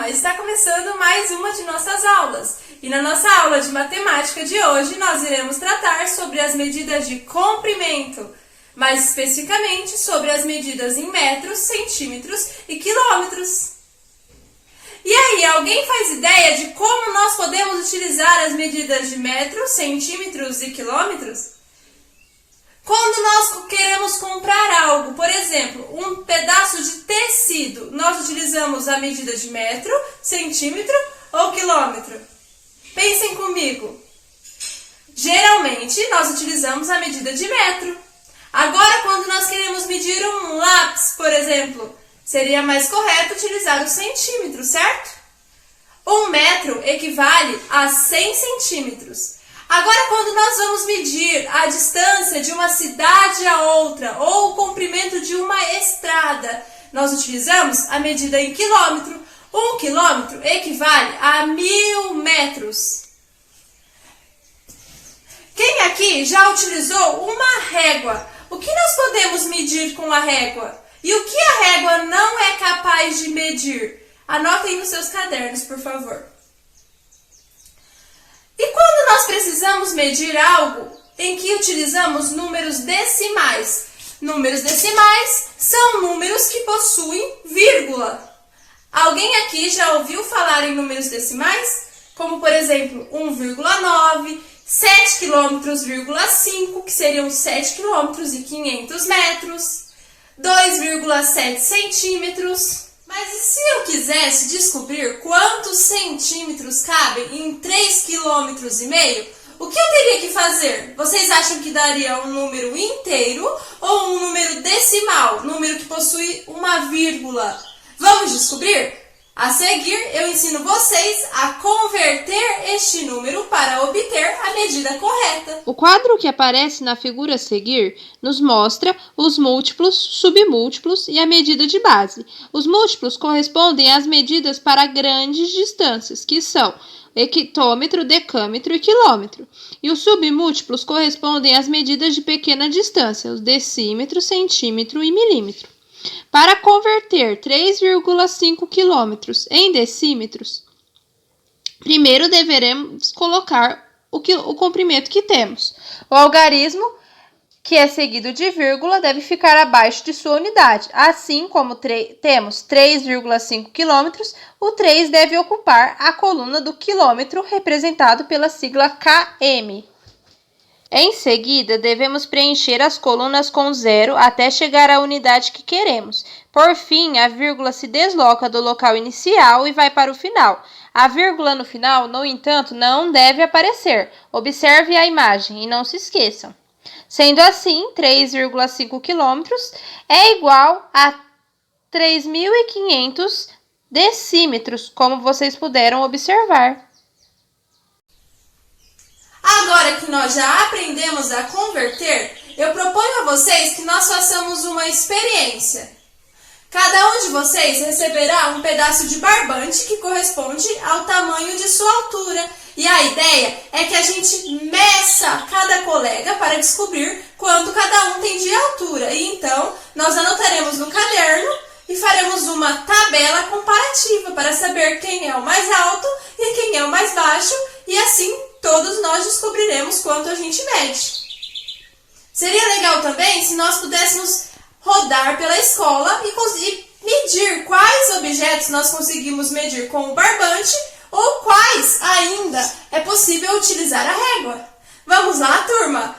turma! Está começando mais uma de nossas aulas. E na nossa aula de matemática de hoje, nós iremos tratar sobre as medidas de comprimento, mais especificamente sobre as medidas em metros, centímetros e quilômetros. E aí, alguém faz ideia de como nós podemos utilizar as medidas de metros, centímetros e quilômetros? Quando nós queremos comprar algo, por exemplo, um pedaço de tecido, nós utilizamos a medida de metro, centímetro ou quilômetro? Pensem comigo. Geralmente, nós utilizamos a medida de metro. Agora, quando nós queremos medir um lápis, por exemplo, seria mais correto utilizar o centímetro, certo? Um metro equivale a 100 centímetros. Agora, quando nós vamos medir a distância de uma cidade a outra ou o comprimento de uma estrada, nós utilizamos a medida em quilômetro. Um quilômetro equivale a 1000 metros. Quem aqui já utilizou uma régua? O que nós podemos medir com a régua? E o que a régua não é capaz de medir? Anotem nos seus cadernos, por favor. E quando nós precisamos medir algo em que utilizamos números decimais? Números decimais são números que possuem vírgula. Alguém aqui já ouviu falar em números decimais? Como, por exemplo, 1,9, 7 km,5, que seriam 7 km e 500 metros, 2,7 centímetros. Mas e se eu quisesse descobrir quantos centímetros cabem em 3,5 km, o que eu teria que fazer? Vocês acham que daria um número inteiro ou um número decimal, número que possui uma vírgula? Vamos descobrir? A seguir, eu ensino vocês a converter este número para obter a medida correta. O quadro que aparece na figura a seguir nos mostra os múltiplos, submúltiplos e a medida de base. Os múltiplos correspondem às medidas para grandes distâncias, que são hectômetro, decâmetro e quilômetro. E os submúltiplos correspondem às medidas de pequena distância, os decímetro, centímetro e milímetro. Para converter 3,5 km em decímetros, primeiro deveremos colocar o comprimento que temos. O algarismo, que é seguido de vírgula, deve ficar abaixo de sua unidade. Assim como temos 3,5 km, o 3 deve ocupar a coluna do quilômetro, representado pela sigla km. Em seguida, devemos preencher as colunas com zero até chegar à unidade que queremos. Por fim, a vírgula se desloca do local inicial e vai para o final. A vírgula no final, no entanto, não deve aparecer. Observe a imagem e não se esqueçam. Sendo assim, 3,5 km é igual a 3.500 decímetros, como vocês puderam observar. Agora que nós já aprendemos a converter, eu proponho a vocês que nós façamos uma experiência. Cada um de vocês receberá um pedaço de barbante que corresponde ao tamanho de sua altura. E a ideia é que a gente meça cada colega para descobrir quanto cada um tem de altura. E então, nós anotaremos no caderno e faremos uma tabela comparativa para saber quem é o mais alto e quem é o mais baixo. E assim, todos nós descobriremos quanto a gente mede. Seria legal também se nós pudéssemos rodar pela escola e medir quais objetos nós conseguimos medir com o barbante ou quais ainda é possível utilizar a régua. Vamos lá, turma?